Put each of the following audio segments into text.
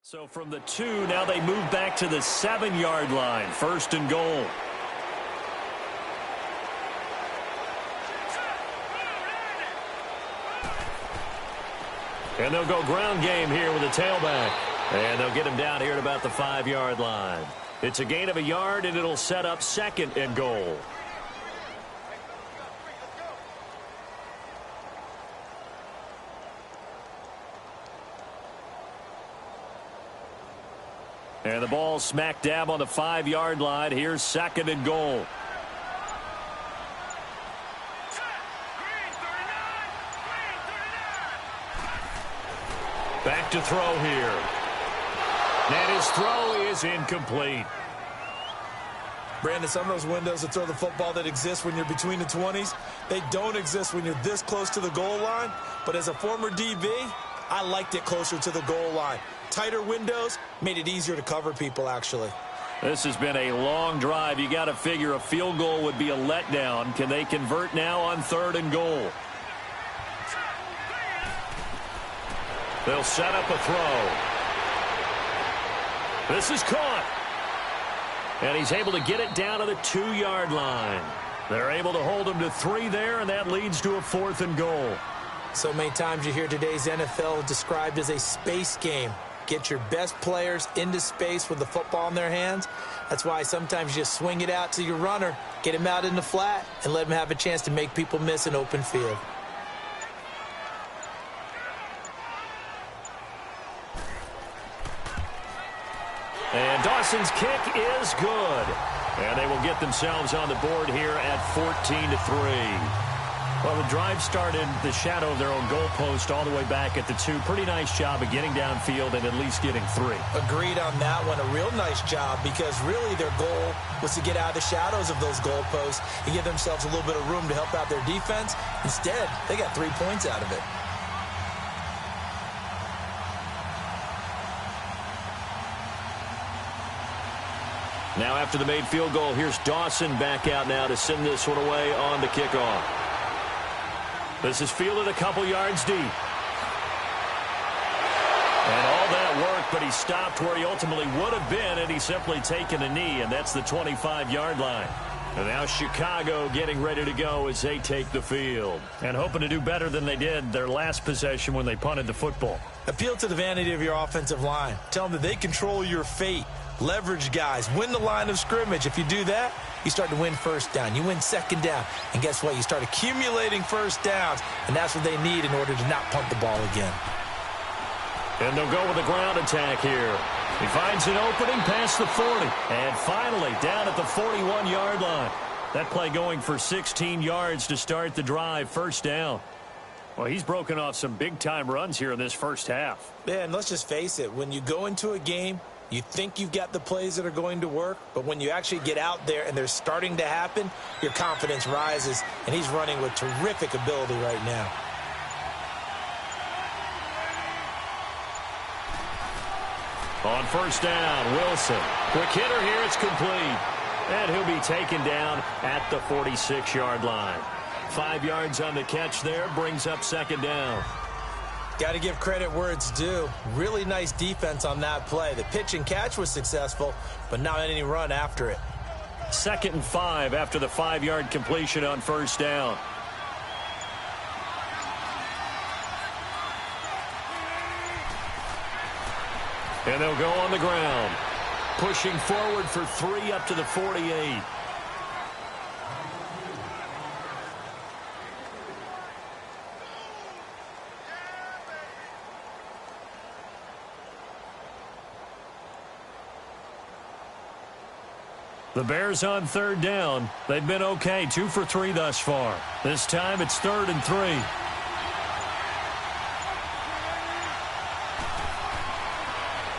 So from the 2, now they move back to the 7-yard line. First and goal. And they'll go ground game here with a tailback. And they'll get him down here at about the 5-yard line. It's a gain of a yard, and it'll set up second and goal. And the ball smack dab on the 5-yard line. Here's second and goal. Back to throw here. And his throw is incomplete. Brandon, some of those windows to throw the football that exist when you're between the 20s, they don't exist when you're this close to the goal line. But as a former DB, I liked it closer to the goal line. Tighter windows made it easier to cover people, actually. This has been a long drive. You got to figure a field goal would be a letdown. Can they convert now on third and goal? They'll set up a throw. This is caught. And he's able to get it down to the 2-yard line. They're able to hold him to 3 there, and that leads to a 4th and goal. So many times you hear today's NFL described as a space game. Get your best players into space with the football in their hands. That's why sometimes you just swing it out to your runner, get him out in the flat, and let him have a chance to make people miss an open field. And Dawson's kick is good. And they will get themselves on the board here at 14-3. Well, the drive started the shadow of their own goalpost all the way back at the 2. Pretty nice job of getting downfield and at least getting 3. Agreed on that one. A real nice job because really their goal was to get out of the shadows of those goalposts and give themselves a little bit of room to help out their defense. Instead, they got 3 points out of it. Now after the made field goal, here's Dawson back out now to send this one away on the kickoff. This is fielded a couple yards deep. And all that work, but he stopped where he ultimately would have been, and he's simply taken a knee, and that's the 25-yard line. And now Chicago getting ready to go as they take the field. And hoping to do better than they did their last possession when they punted the football. Appeal to the vanity of your offensive line. Tell them that they control your fate. Leverage guys. Win the line of scrimmage. If you do that, you start to win first down. You win second down. And guess what? You start accumulating first downs. And that's what they need in order to not punt the ball again. And they'll go with a ground attack here. He finds an opening past the 40. And finally down at the 41-yard line. That play going for 16 yards to start the drive. First down. Well, he's broken off some big-time runs here in this first half. Yeah, and let's just face it. When you go into a game, you think you've got the plays that are going to work, but when you actually get out there and they're starting to happen, your confidence rises, and he's running with terrific ability right now. On first down, Wilson. Quick hitter here, it's complete. And he'll be taken down at the 46-yard line. 5 yards on the catch there, brings up second down. Got to give credit where it's due. Really nice defense on that play. The pitch and catch was successful, but not any run after it. 2nd and 5 after the 5-yard completion on first down. And they'll go on the ground. Pushing forward for 3 up to the 48. The Bears on third down. They've been okay, 2 for 3 thus far. This time it's 3rd and 3.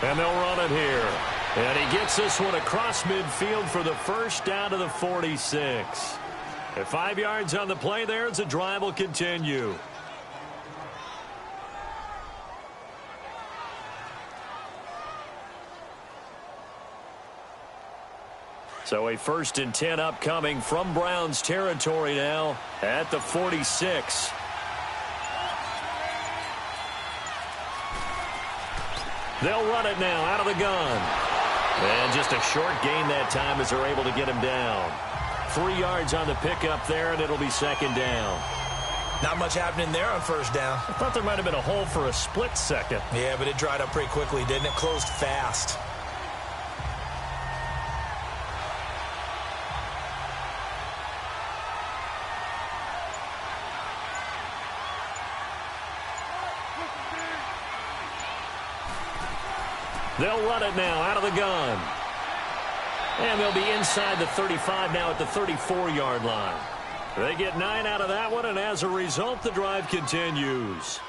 And they'll run it here. And he gets this one across midfield for the first down to the 46. At 5 yards on the play there, the drive will continue. So a 1st and 10 upcoming from Browns territory now at the 46. They'll run it now out of the gun. And just a short gain that time as they're able to get him down. 3 yards on the pickup there, and it'll be second down. Not much happening there on first down. I thought there might have been a hole for a split second. Yeah, but it dried up pretty quickly, didn't it? Closed fast. They'll run it now out of the gun. And they'll be inside the 35 now at the 34-yard line. They get 9 out of that one, and as a result, the drive continues.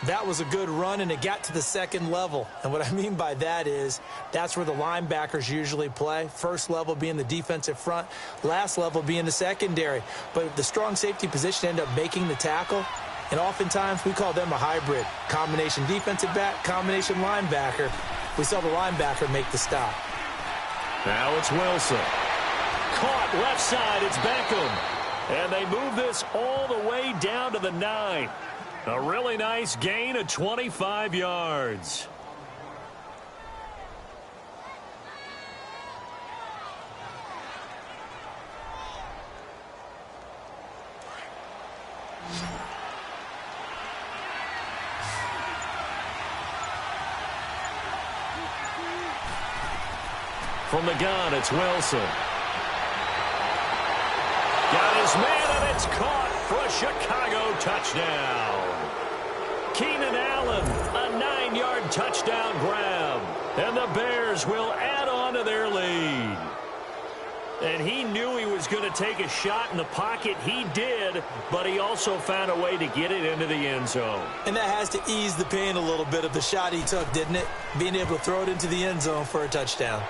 That was a good run, and it got to the second level. And what I mean by that is that's where the linebackers usually play. First level being the defensive front, last level being the secondary. But the strong safety position ended up making the tackle. And oftentimes we call them a hybrid. Combination defensive back, combination linebacker. We saw the linebacker make the stop. Now it's Wilson. Caught left side. It's Beckham. And they move this all the way down to the 9. A really nice gain of 25 yards. From the gun, it's Wilson. Got his man, and it's caught for a Chicago touchdown. Keenan Allen, a 9-yard touchdown grab. And the Bears will add on to their lead. And he knew he was going to take a shot in the pocket. He did, but he also found a way to get it into the end zone. And that has to ease the pain a little bit of the shot he took, didn't it? Being able to throw it into the end zone for a touchdown.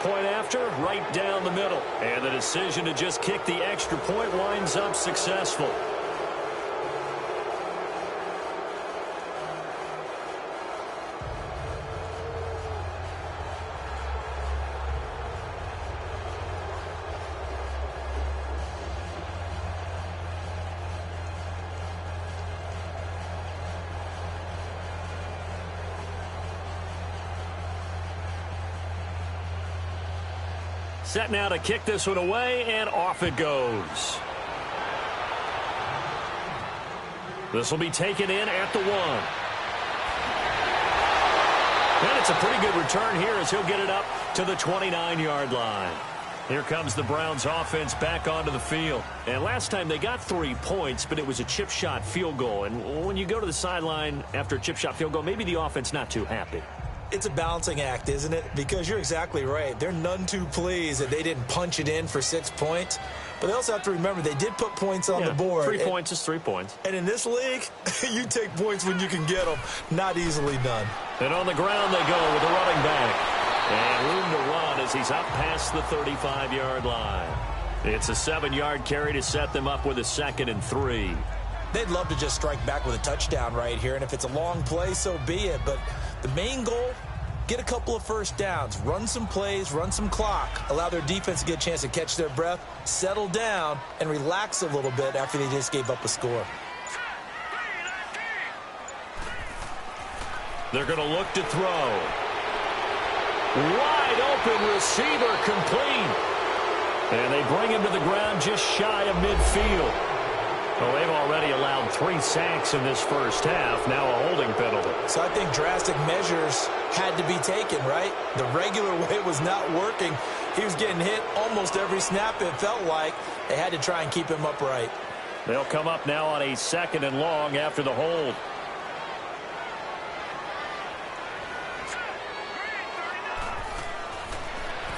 Point after, right down the middle. And the decision to just kick the extra point winds up successful. Set now to kick this one away, and off it goes. This will be taken in at the 1. And it's a pretty good return here as he'll get it up to the 29-yard line. Here comes the Browns offense back onto the field. And last time they got 3 points, but it was a chip shot field goal. And when you go to the sideline after a chip shot field goal, maybe the offense not too happy. It's a balancing act, isn't it? Because you're exactly right. They're none too pleased that they didn't punch it in for 6 points. But they also have to remember they did put points on the board. 3 points is 3 points. And in this league, you take points when you can get them. Not easily done. And on the ground they go with the running back. And room to run as he's up past the 35-yard line. It's a 7-yard carry to set them up with a 2nd and 3. They'd love to just strike back with a touchdown right here. And if it's a long play, so be it. But the main goal, get a couple of first downs, run some plays, run some clock, allow their defense to get a chance to catch their breath, settle down, and relax a little bit after they just gave up a score. They're going to look to throw. Wide open receiver complete. And they bring him to the ground just shy of midfield. Well, they've already allowed 3 sacks in this first half, now a holding penalty. So I think drastic measures had to be taken, right? The regular way was not working. He was getting hit almost every snap, it felt like. They had to try and keep him upright. They'll come up now on a 2nd and long after the hold.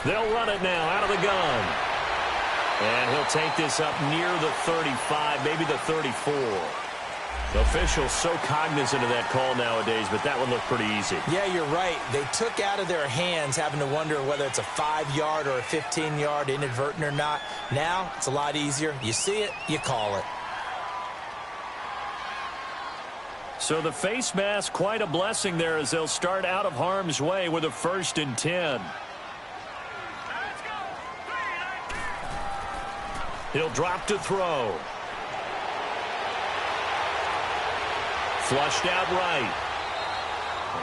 They'll run it now out of the gun. And he'll take this up near the 35, maybe the 34. The officials so cognizant of that call nowadays, but that one looked pretty easy. Yeah, you're right. They took out of their hands having to wonder whether it's a 5-yard or a 15-yard inadvertent or not. Now, it's a lot easier. You see it, you call it. So the face mask, quite a blessing there as they'll start out of harm's way with a 1st and 10. He'll drop to throw. Flushed out right.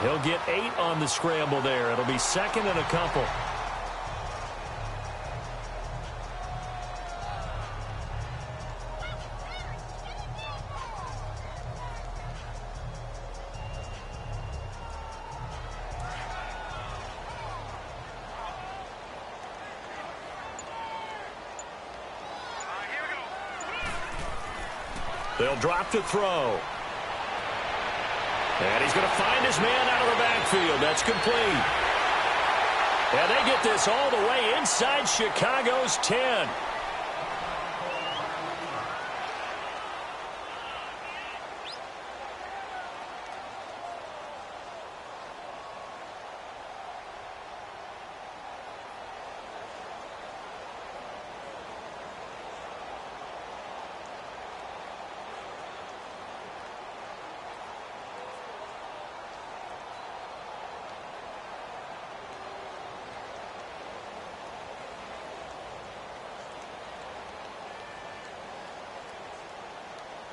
He'll get 8 on the scramble there. It'll be second and a couple. They'll drop to throw. And he's going to find his man out of the backfield. That's complete. And they get this all the way inside Chicago's 10.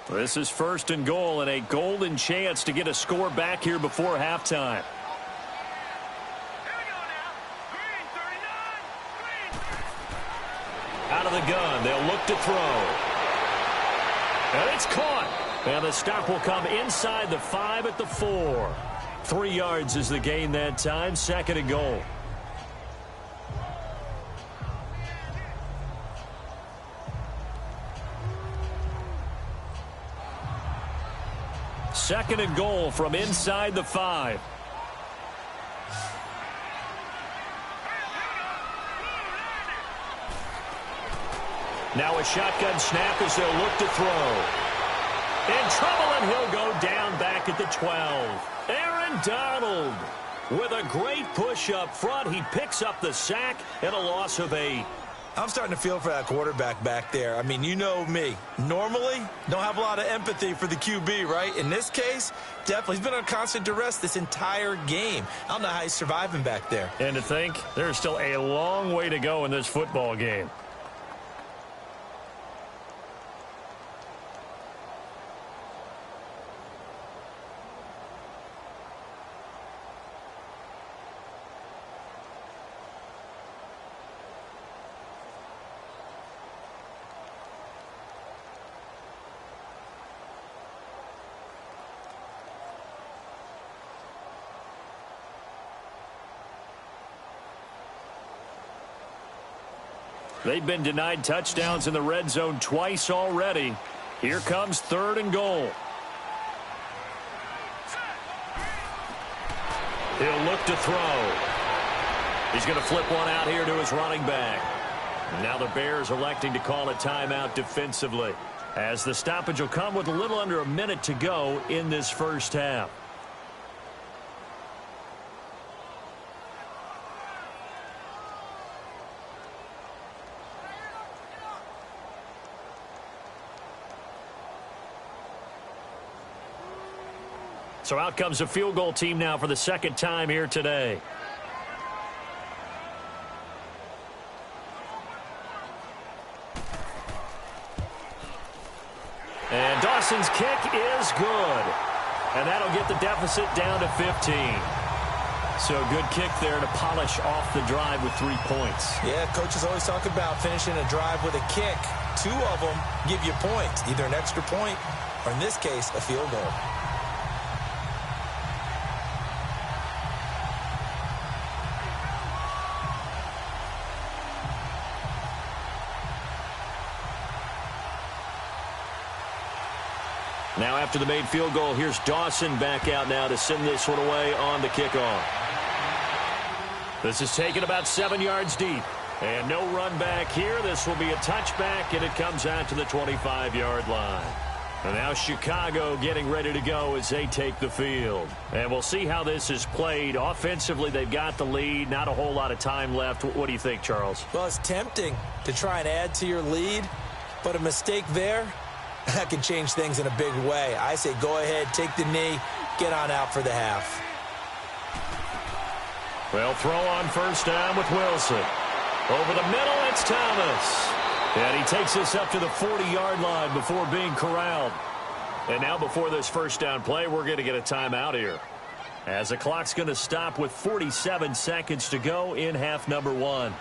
This is first and goal and a golden chance to get a score back here before halftime. Out of the gun, they'll look to throw. And it's caught. And the stop will come inside the 5 at the 4. 3 yards is the gain that time, second and goal. Second and goal from inside the 5. Now a shotgun snap as they'll look to throw. In trouble, and he'll go down back at the 12. Aaron Donald with a great push up front. He picks up the sack and a loss of 8. I'm starting to feel for that quarterback back there. I mean, you know me. Normally, don't have a lot of empathy for the QB, right? In this case, definitely. He's been on constant duress this entire game. I don't know how he's surviving back there. And to think, there's still a long way to go in this football game. They've been denied touchdowns in the red zone twice already. Here comes third and goal. He'll look to throw. He's going to flip one out here to his running back. And now the Bears electing to call a timeout defensively, as the stoppage will come with a little under a minute to go in this first half. So out comes a field goal team now for the second time here today. And Dawson's kick is good. And that'll get the deficit down to 15. So a good kick there to polish off the drive with 3 points. Yeah, coaches always talk about finishing a drive with a kick. 2 of them give you points, either an extra point or, in this case, a field goal. Now after the made field goal, here's Dawson back out now to send this one away on the kickoff. This is taken about 7 yards deep. And no run back here. This will be a touchback, and it comes out to the 25-yard line. And now Chicago getting ready to go as they take the field. And we'll see how this is played. Offensively, they've got the lead. Not a whole lot of time left. What do you think, Charles? Well, it's tempting to try and add to your lead, but a mistake there, that can change things in a big way. I say go ahead, take the knee, get on out for the half. Well, throw on first down with Wilson. Over the middle, it's Thomas. And he takes this up to the 40-yard line before being corralled. And now before this first down play, we're going to get a timeout here. as the clock's going to stop with 47 seconds to go in half number 1.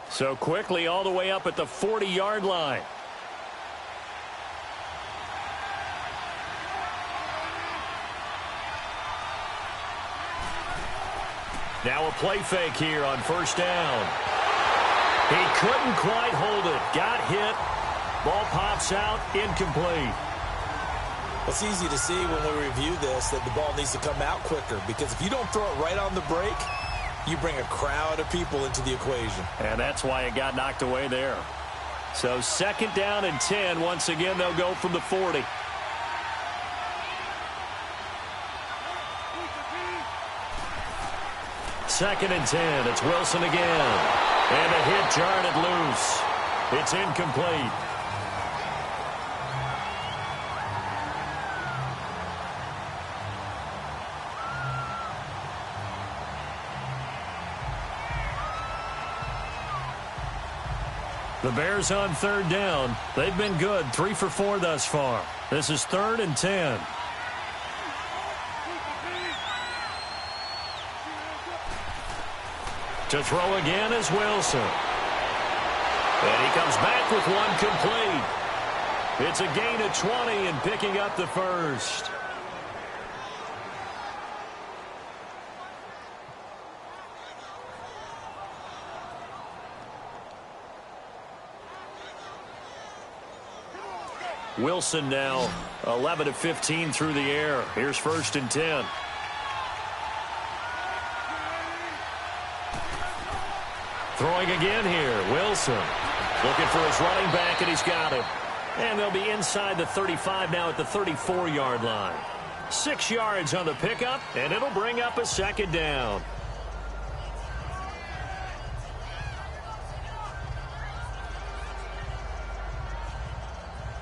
So quickly all the way up at the 40-yard line. Now a play fake here on first down. He couldn't quite hold it. Got hit. Ball pops out. Incomplete. It's easy to see when we review this that the ball needs to come out quicker, because if you don't throw it right on the break, you bring a crowd of people into the equation. And that's why it got knocked away there. So second down and 10. Once again, they'll go from the 40. Second and 10. It's Wilson again. And a hit jarred it loose. It's incomplete. The Bears on third down. They've been good, 3 for 4 thus far. This is third and 10. To throw again is Wilson. And he comes back with one complete. It's a gain of 20 and picking up the first. Wilson now 11 of 15 through the air. Here's first and 10. Throwing again here. Wilson looking for his running back, and he's got him. And they'll be inside the 35 now at the 34-yard line. 6 yards on the pickup, and it'll bring up a second down.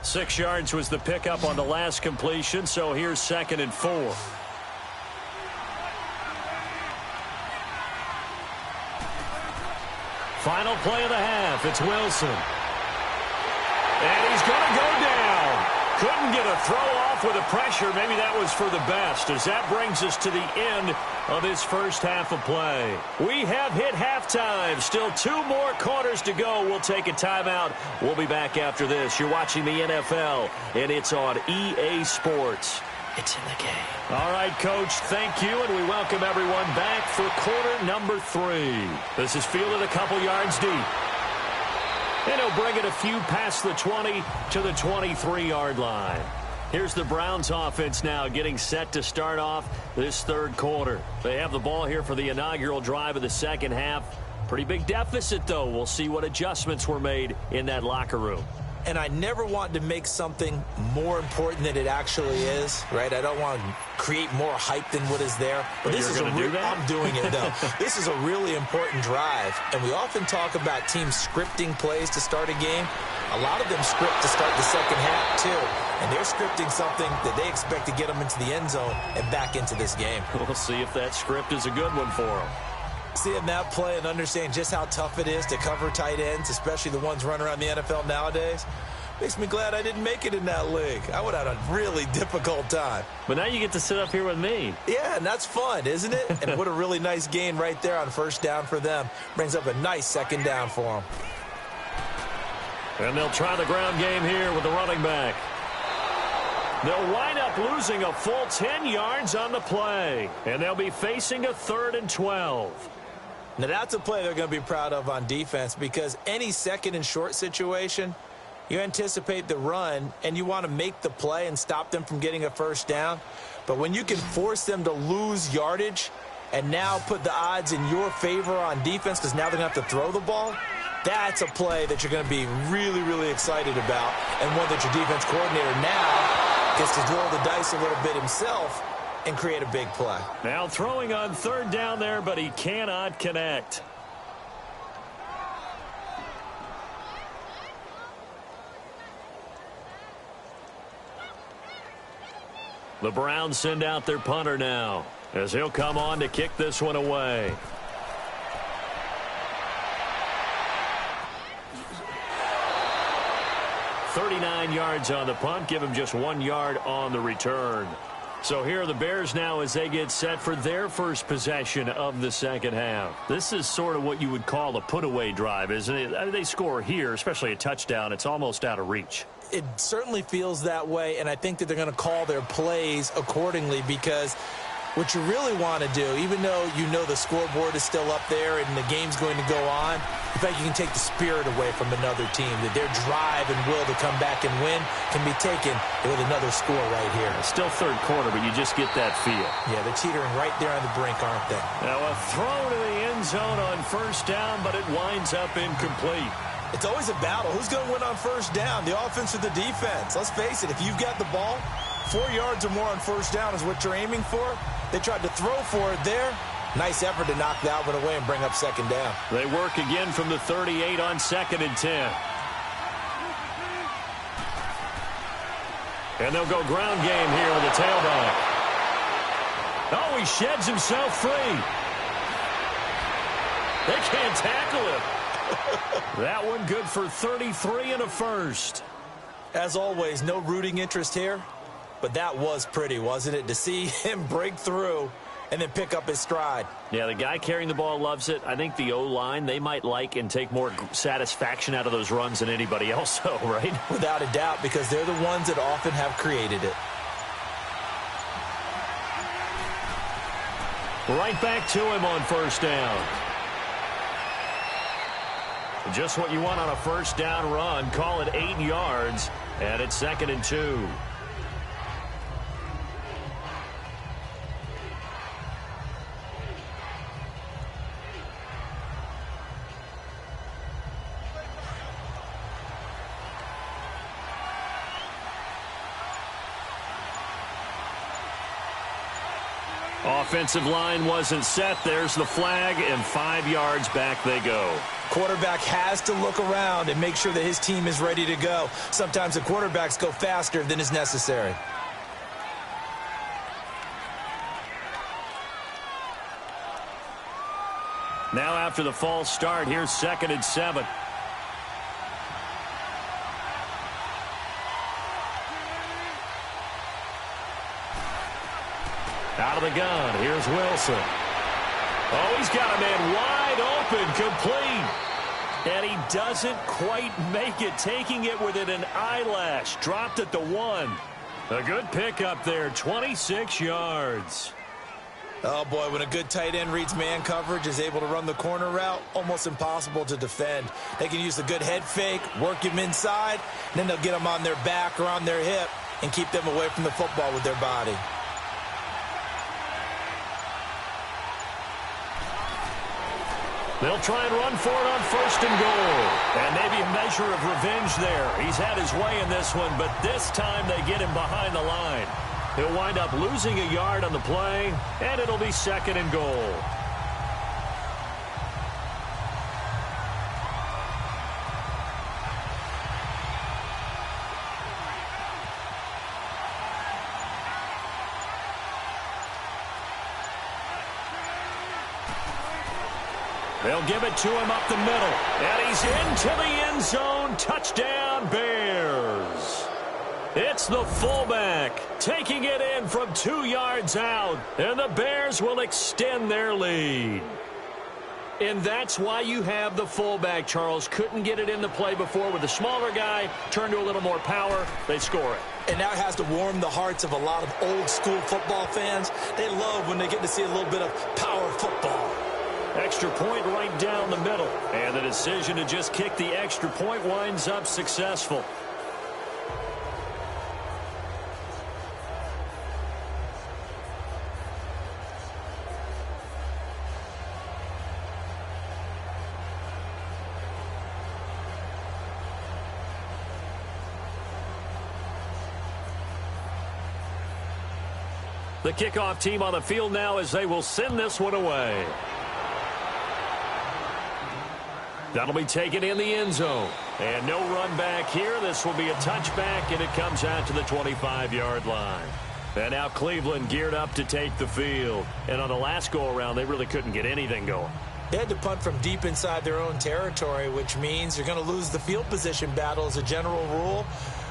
Six yards was the pickup on the last completion, so here's second and 4. Final play of the half. It's Wilson. And he's going to go down. Couldn't get a throw off with the pressure. Maybe that was for the best, as that brings us to the end of this first half of play. We have hit halftime. Still 2 more quarters to go. We'll take a timeout. We'll be back after this. You're watching the NFL, and it's on EA Sports. It's in the game. All right, Coach, thank you, and we welcome everyone back for quarter number 3. This is fielded a couple yards deep. And he'll bring it a few past the 20 to the 23-yard line. Here's the Browns offense now getting set to start off this third quarter. They have the ball here for the inaugural drive of the second half. Pretty big deficit, though. We'll see what adjustments were made in that locker room. And I never want to make something more important than it actually is, right? I don't want to create more hype than what is there. But this is I'm doing it, though. This is a really important drive. And we often talk about teams scripting plays to start a game. A lot of them script to start the second half, too. And they're scripting something that they expect to get them into the end zone and back into this game. We'll see if that script is a good one for them. Seeing that play and understand just how tough it is to cover tight ends, especially the ones running around the NFL nowadays, makes me glad I didn't make it in that league. I would have had a really difficult time. But now you get to sit up here with me. Yeah, and that's fun, isn't it? And what a really nice gain right there on first down for them. Brings up a nice second down for them. And they'll try the ground game here with the running back. They'll wind up losing a full 10 yards on the play. And they'll be facing a 3rd and 12. Now, that's a play they're going to be proud of on defense, because any second and short situation, you anticipate the run, and you want to make the play and stop them from getting a first down. But when you can force them to lose yardage and now put the odds in your favor on defense, because now they're going to have to throw the ball, that's a play that you're going to be really, really excited about, and one that your defense coordinator now gets to roll the dice a little bit himself and create a big play. Now throwing on third down there, but he cannot connect. The Browns send out their punter now, as he'll come on to kick this one away. "39 yards on the punt, give him just 1 yard on the return." So here are the Bears now as they get set for their first possession of the second half. This is sort of what you would call a put-away drive, isn't it? They score here, especially a touchdown. It's almost out of reach. It certainly feels that way, and I think that they're going to call their plays accordingly, because what you really want to do, even though you know the scoreboard is still up there and the game's going to go on, in fact, you can take the spirit away from another team, that their drive and will to come back and win can be taken with another score right here. It's still third quarter, but you just get that feel. Yeah, they're teetering right there on the brink, aren't they? Now a throw to the end zone on first down, but it winds up incomplete. It's always a battle. Who's going to win on first down, the offense or the defense? Let's face it, if you've got the ball, 4 yards or more on first down is what you're aiming for. They tried to throw for it there. Nice effort to knock that one away and bring up second down. They work again from the 38 on 2nd and 10. And they'll go ground game here with a tailback. Oh, he sheds himself free. They can't tackle him. That one good for 33 and a first. As always, no rooting interest here, but that was pretty, wasn't it? To see him break through and then pick up his stride. Yeah, the guy carrying the ball loves it. I think the O-line, they might like and take more satisfaction out of those runs than anybody else, though, right? Without a doubt, because they're the ones that often have created it. Right back to him on first down. Just what you want on a first down run. Call it 8 yards, and it's 2nd and 2. Offensive line wasn't set. There's the flag, and 5 yards back they go. Quarterback has to look around and make sure that his team is ready to go. Sometimes the quarterbacks go faster than is necessary. Now after the false start, here's 2nd and 7. Out of the gun, here's Wilson. Oh, he's got a man wide open, complete. And he doesn't quite make it, taking it within an eyelash. Dropped at the 1. A good pickup there, 26 yards. Oh, boy, when a good tight end reads man coverage, is able to run the corner route, almost impossible to defend. They can use the good head fake, work him inside, and then they'll get him on their back or on their hip and keep them away from the football with their body. They'll try and run for it on 1st and goal. And maybe a measure of revenge there. He's had his way in this one, but this time they get him behind the line. He'll wind up losing a yard on the play, and it'll be 2nd and goal. They'll give it to him up the middle. And he's into the end zone. Touchdown, Bears. It's the fullback taking it in from 2 yards out. And the Bears will extend their lead. And that's why you have the fullback, Charles. Couldn't get it in the play before with the smaller guy. Turned to a little more power. They score it. And that has to warm the hearts of a lot of old-school football fans. They love when they get to see a little bit of power football. Extra point right down the middle. And the decision to just kick the extra point winds up successful. The kickoff team on the field now as they will send this one away. That'll be taken in the end zone. And no run back here. This will be a touchback, and it comes out to the 25-yard line. And now Cleveland geared up to take the field. And on the last go-around, they really couldn't get anything going. They had to punt from deep inside their own territory, which means you're going to lose the field position battle as a general rule.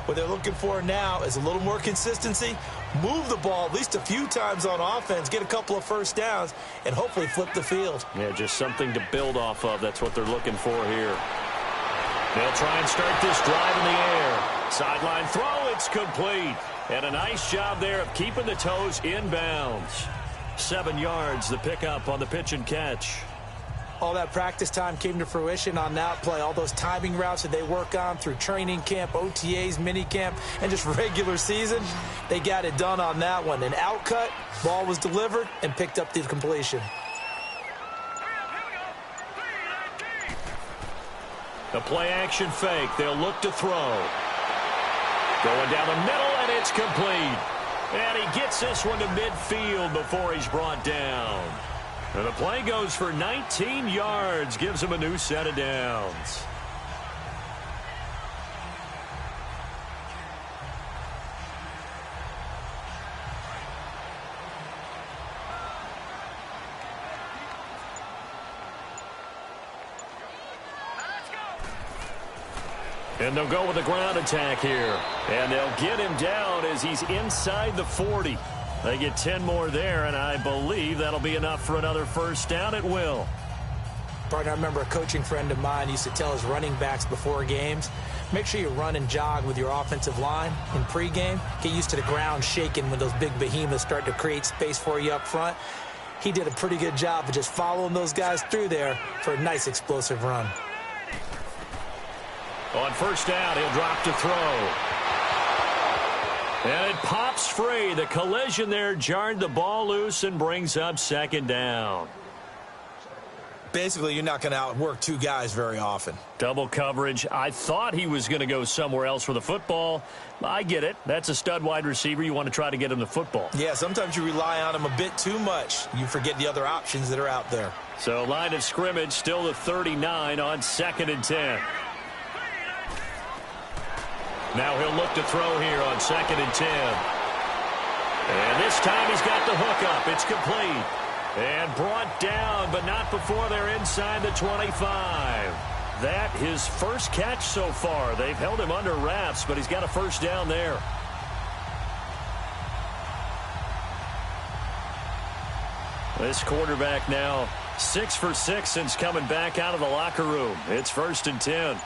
What they're looking for now is a little more consistency, move the ball at least a few times on offense, get a couple of first downs, and hopefully flip the field. Yeah, just something to build off of. That's what they're looking for here. They'll try and start this drive in the air. Sideline throw, it's complete. And a nice job there of keeping the toes inbounds. 7 yards, the pickup on the pitch and catch. All that practice time came to fruition on that play. All those timing routes that they work on through training camp, OTAs, minicamp, and just regular season, they got it done on that one. An outcut, ball was delivered, and picked up the completion. A play-action fake. They'll look to throw. Going down the middle, and it's complete. And he gets this one to midfield before he's brought down. And the play goes for 19 yards, gives him a new set of downs. And they'll go with a ground attack here. And they'll get him down as he's inside the 40. They get 10 more there, and I believe that'll be enough for another first down. It will. Partner, I remember a coaching friend of mine used to tell his running backs before games, make sure you run and jog with your offensive line in pregame. Get used to the ground shaking when those big behemoths start to create space for you up front. He did a pretty good job of just following those guys through there for a nice explosive run. On first down, he'll drop to throw. And it pops free. The collision there jarred the ball loose and brings up second down. Basically, you're not going to outwork two guys very often. Double coverage. I thought he was going to go somewhere else for the football. I get it. That's a stud wide receiver. You want to try to get him the football. Yeah, sometimes you rely on him a bit too much. You forget the other options that are out there. So line of scrimmage still the 39 on 2nd and 10. Now he'll look to throw here on 2nd and 10. And this time he's got the hook up. It's complete. And brought down, but not before they're inside the 25. That his first catch so far. They've held him under wraps, but he's got a first down there. This quarterback now 6 for 6 since coming back out of the locker room. It's 1st and 10.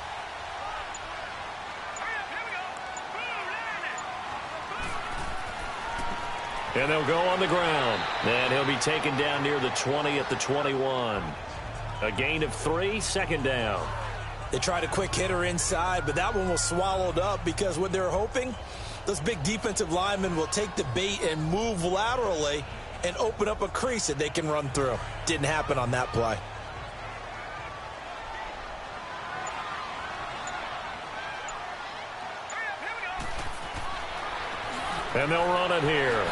And they'll go on the ground. And he'll be taken down near the 20 at the 21. A gain of 3, 2nd down. They tried a quick hitter inside, but that one was swallowed up because what they're hoping, those big defensive linemen will take the bait and move laterally and open up a crease that they can run through. Didn't happen on that play. And they'll run it here.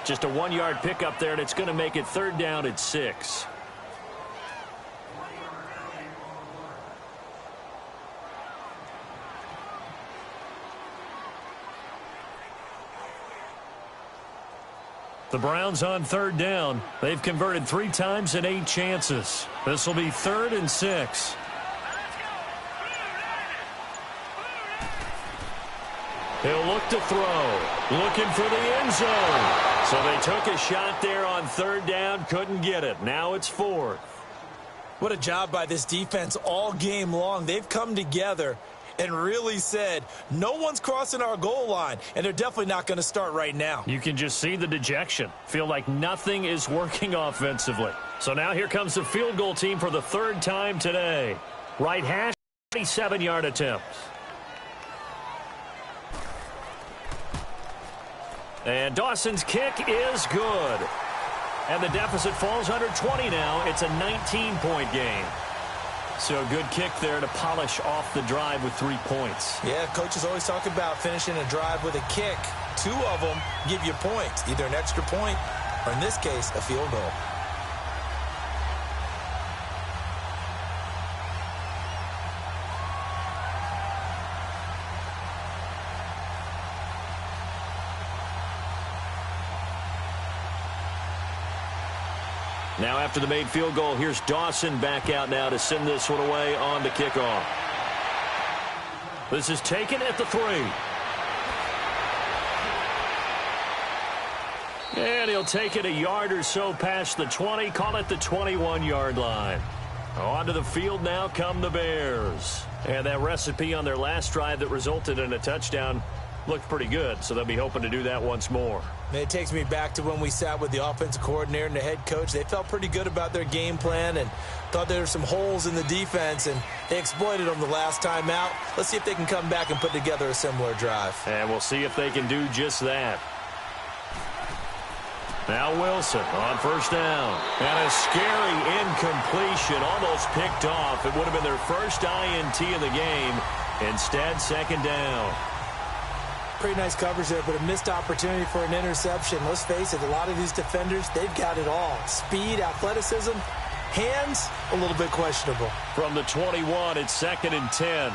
Just a 1-yard pickup there, and it's going to make it 3rd down at 6. The Browns on 3rd down. They've converted 3 times in 8 chances. This will be 3rd and 6. He'll look to throw. Looking for the end zone. So they took a shot there on 3rd down. Couldn't get it. Now it's 4th. What a job by this defense all game long. They've come together and really said, no one's crossing our goal line, and they're definitely not going to start right now. You can just see the dejection. Feel like nothing is working offensively. So now here comes the field goal team for the 3rd time today. Right hash, 27-yard attempt. And Dawson's kick is good. And the deficit falls under 20 now. It's a 19-point game. So a good kick there to polish off the drive with 3 points. Yeah, coaches always talk about finishing a drive with a kick. 2 of them give you points, either an extra point or, in this case, a field goal. Now after the made field goal, here's Dawson back out now to send this one away on the kickoff. This is taken at the 3. And he'll take it a yard or so past the 20, call it the 21-yard line. Onto the field now come the Bears. And that recipe on their last drive that resulted in a touchdown looked pretty good, so they'll be hoping to do that once more. It takes me back to when we sat with the offensive coordinator and the head coach. They felt pretty good about their game plan and thought there were some holes in the defense, and they exploited them the last time out. Let's see if they can come back and put together a similar drive. And we'll see if they can do just that. Now Wilson on first down. And a scary incompletion, almost picked off. It would have been their first INT in the game. Instead, second down. Pretty nice coverage there, but a missed opportunity for an interception. Let's face it, a lot of these defenders, they've got it all. Speed, athleticism, hands, a little bit questionable. From the 21, it's second and 10.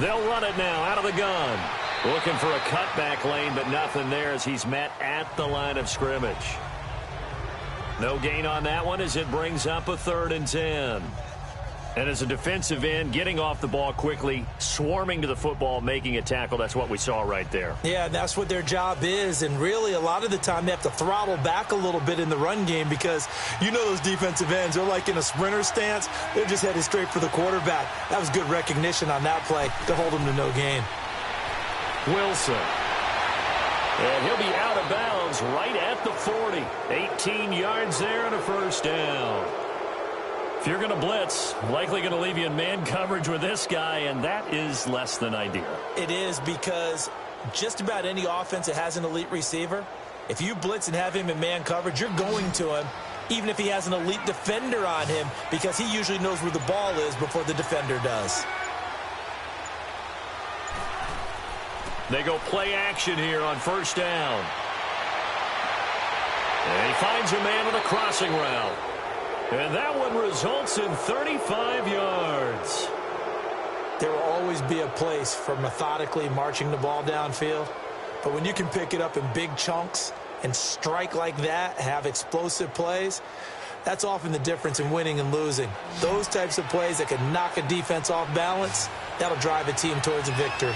They'll run it now out of the gun. Looking for a cutback lane, but nothing there as he's met at the line of scrimmage. No gain on that one as it brings up a 3rd and 10. And as a defensive end, getting off the ball quickly, swarming to the football, making a tackle, that's what we saw right there. Yeah, and that's what their job is. And really, a lot of the time, they have to throttle back a little bit in the run game because you know those defensive ends, they're like in a sprinter stance. They're just headed straight for the quarterback. That was good recognition on that play to hold them to no gain. Wilson. And he'll be out of bounds right at the 40. 18 yards there and a first down. If you're going to blitz, likely going to leave you in man coverage with this guy, and that is less than ideal. It is, because just about any offense that has an elite receiver, if you blitz and have him in man coverage, you're going to him, even if he has an elite defender on him, because he usually knows where the ball is before the defender does. They go play action here on first down. And he finds a man with a crossing route. And that one results in 35 yards. There will always be a place for methodically marching the ball downfield. But when you can pick it up in big chunks and strike like that, have explosive plays, that's often the difference in winning and losing. Those types of plays that can knock a defense off balance, that'll drive a team towards a victory.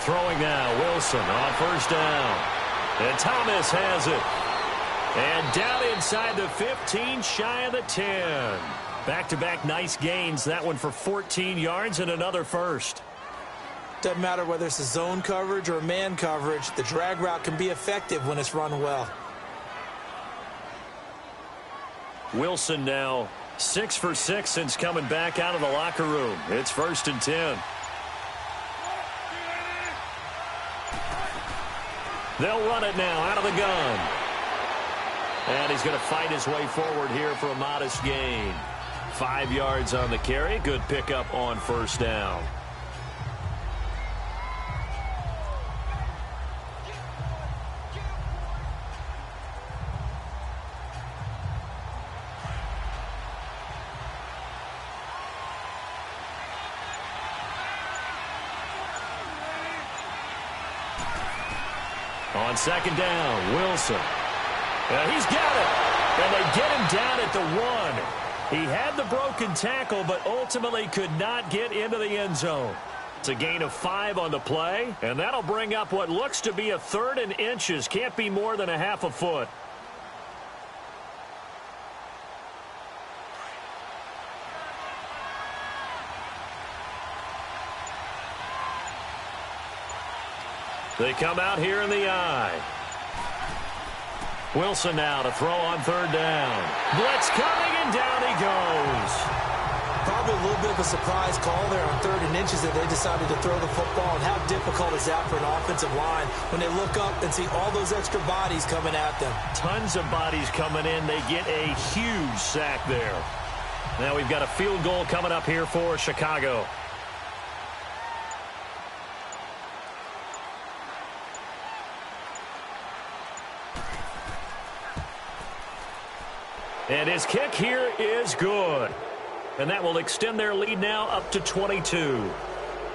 Throwing now, Wilson on first down. And Thomas has it. And down inside the 15, shy of the 10. Back-to-back nice gains. That one for 14 yards and another first. Doesn't matter whether it's a zone coverage or man coverage. The drag route can be effective when it's run well. Wilson now 6 for 6 since coming back out of the locker room. It's 1st and 10. They'll run it now out of the gun. And he's going to fight his way forward here for a modest gain. 5 yards on the carry. Good pickup on first down. On second down, Wilson. He's got it. And they get him down at the 1. He had the broken tackle, but ultimately could not get into the end zone. It's a gain of 5 on the play, and that'll bring up what looks to be a 3rd and inches. Can't be more than a half a foot. They come out here in the eye. Wilson now to throw on 3rd down. Blitz coming, and down he goes. Probably a little bit of a surprise call there on 3rd and inches that they decided to throw the football. And how difficult is that for an offensive line when they look up and see all those extra bodies coming at them? Tons of bodies coming in. They get a huge sack there. Now we've got a field goal coming up here for Chicago. And his kick here is good. And that will extend their lead now up to 22.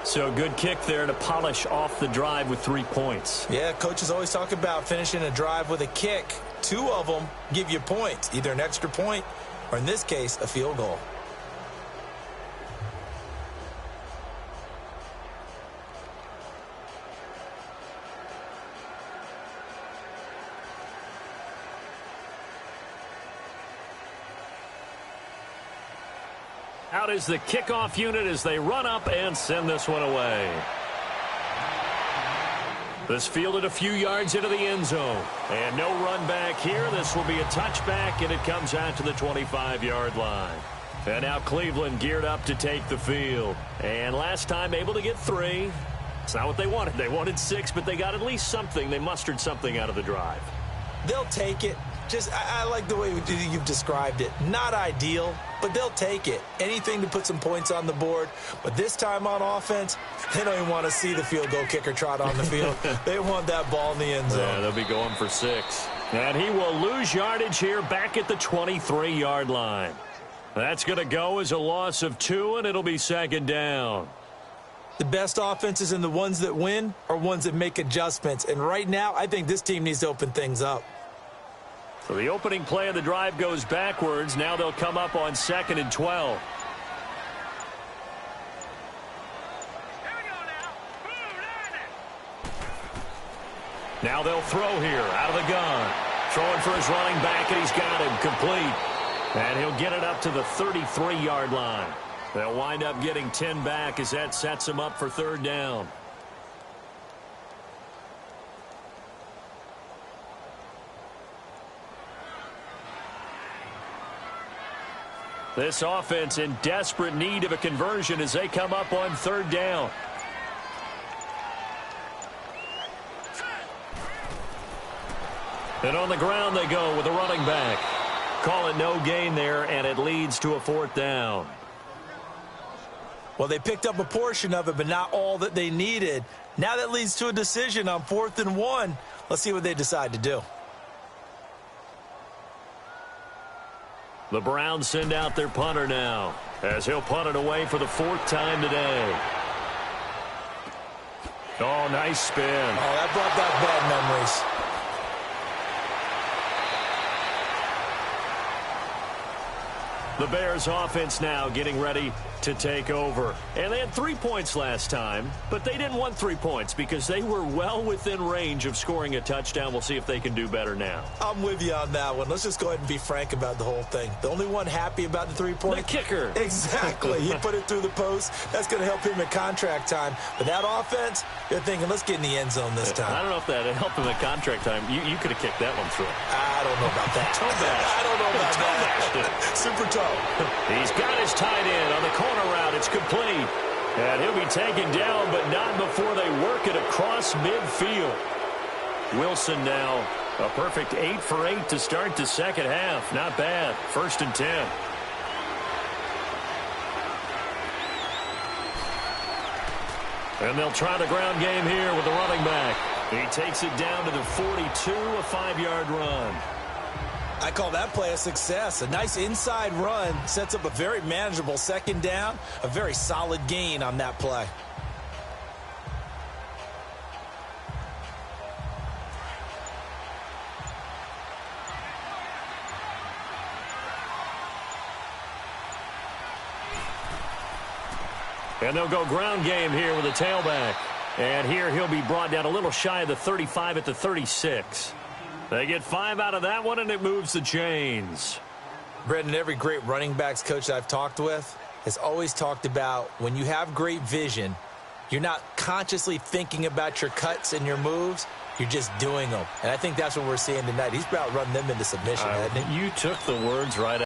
So good kick there to polish off the drive with 3 points. Yeah, coaches always talk about finishing a drive with a kick. 2 of them give you points, either an extra point or, in this case, a field goal. Out is the kickoff unit as they run up and send this one away. This fielded a few yards into the end zone. And no run back here. This will be a touchback, and it comes out to the 25-yard line. And now Cleveland geared up to take the field. And last time able to get 3. It's not what they wanted. They wanted 6, but they got at least something. They mustered something out of the drive. They'll take it. I like the way you've described it. Not ideal, but they'll take it. Anything to put some points on the board. But this time on offense, they don't even want to see the field goal kicker trot on the field. They want that ball in the end zone. Yeah, they'll be going for 6. And he will lose yardage here back at the 23-yard line. That's going to go as a loss of 2, and it'll be 2nd down. The best offenses and the ones that win are ones that make adjustments. And right now, I think this team needs to open things up. So the opening play of the drive goes backwards. Now they'll come up on 2nd and 12. Now they'll throw here out of the gun. Throwing for his running back, and he's got him complete. And he'll get it up to the 33-yard line. They'll wind up getting 10 back as that sets him up for 3rd down. This offense in desperate need of a conversion as they come up on 3rd down. And on the ground they go with a running back. Call it no gain there, and it leads to a 4th down. Well, they picked up a portion of it, but not all that they needed. Now that leads to a decision on 4th and 1. Let's see what they decide to do. The Browns send out their punter now as he'll punt it away for the 4th time today. Oh, nice spin. Oh, that brought back bad memories. The Bears offense now getting ready to take over. And they had 3 points last time, but they didn't want 3 points because they were well within range of scoring a touchdown. We'll see if they can do better now. I'm with you on that one. Let's just go ahead and be frank about the whole thing. The only one happy about the 3 points? The kicker. Exactly. He put it through the post. That's going to help him at contract time. But that offense, you're thinking, let's get in the end zone this time. I don't know if that helped him at contract time. You could have kicked that one through. I don't know about that. I don't know about that. Super tough. He's got his tight end on the corner route. It's complete. And he'll be taken down, but not before they work it across midfield. Wilson now a perfect 8 for 8 to start the second half. Not bad. 1st and 10. And they'll try the ground game here with the running back. He takes it down to the 42, a 5-yard run. I call that play a success. A nice inside run sets up a very manageable 2nd down. A very solid gain on that play. And they'll go ground game here with a tailback. And here he'll be brought down a little shy of the 35 at the 36. They get 5 out of that one, and it moves the chains. Brendan, every great running backs coach I've talked with has always talked about when you have great vision, you're not consciously thinking about your cuts and your moves. You're just doing them. And I think that's what we're seeing tonight. He's about running them into submission, hasn't he? You took the words right